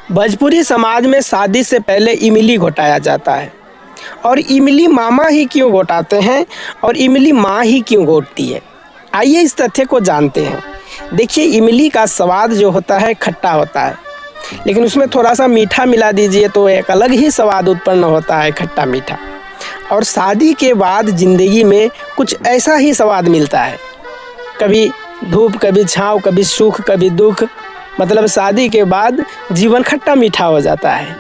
भोजपुरी समाज में शादी से पहले इमली घोटाया जाता है। और इमली मामा ही क्यों घोटाते हैं और इमली माँ ही क्यों घोटती है, आइए इस तथ्य को जानते हैं। देखिए, इमली का स्वाद जो होता है खट्टा होता है, लेकिन उसमें थोड़ा सा मीठा मिला दीजिए तो एक अलग ही स्वाद उत्पन्न होता है, खट्टा मीठा। और शादी के बाद ज़िंदगी में कुछ ऐसा ही स्वाद मिलता है, कभी धूप कभी छाँव, कभी सुख कभी दुख। मतलब शादी के बाद जीवन खट्टा मीठा हो जाता है।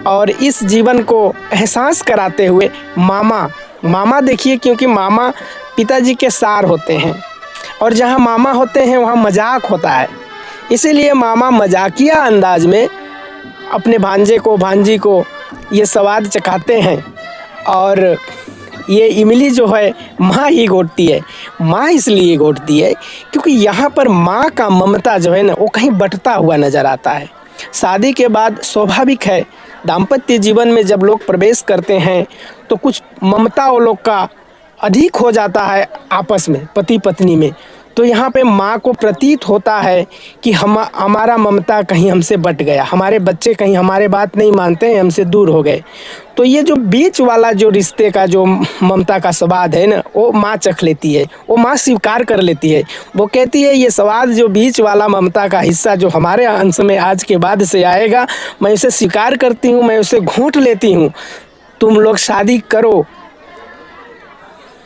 और इस जीवन को एहसास कराते हुए मामा देखिए, क्योंकि मामा पिताजी के सार होते हैं और जहाँ मामा होते हैं वहाँ मजाक होता है। इसीलिए मामा मजाकिया अंदाज में अपने भांजी को ये स्वाद चखाते हैं। और ये इमली जो है माँ ही घोटती है। माँ इसलिए घोटती है क्योंकि यहाँ पर माँ का ममता जो है ना, वो कहीं बंटता हुआ नज़र आता है। शादी के बाद स्वाभाविक है, दाम्पत्य जीवन में जब लोग प्रवेश करते हैं तो कुछ ममता वो लोग का अधिक हो जाता है आपस में, पति पत्नी में। तो यहाँ पे माँ को प्रतीत होता है कि हमारा ममता कहीं हमसे बट गया, हमारे बच्चे कहीं हमारे बात नहीं मानते हैं, हमसे दूर हो गए। तो ये जो बीच वाला जो रिश्ते का जो ममता का स्वाद है ना, वो माँ चख लेती है, वो माँ स्वीकार कर लेती है। वो कहती है ये स्वाद जो बीच वाला ममता का हिस्सा जो हमारे अंश में आज के बाद से आएगा, मैं उसे स्वीकार करती हूँ, मैं उसे घोंट लेती हूँ। तुम लोग शादी करो।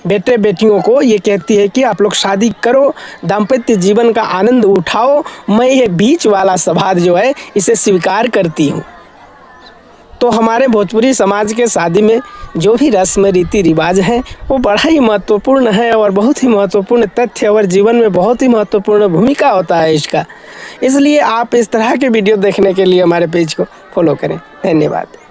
बेटे बेटियों को ये कहती है कि आप लोग शादी करो, दाम्पत्य जीवन का आनंद उठाओ, मैं ये बीच वाला स्वाद जो है इसे स्वीकार करती हूँ। तो हमारे भोजपुरी समाज के शादी में जो भी रस्म रीति रिवाज हैं वो बड़ा ही महत्वपूर्ण है और बहुत ही महत्वपूर्ण तथ्य और जीवन में बहुत ही महत्वपूर्ण भूमिका होता है इसका। इसलिए आप इस तरह के वीडियो देखने के लिए हमारे पेज को फॉलो करें। धन्यवाद।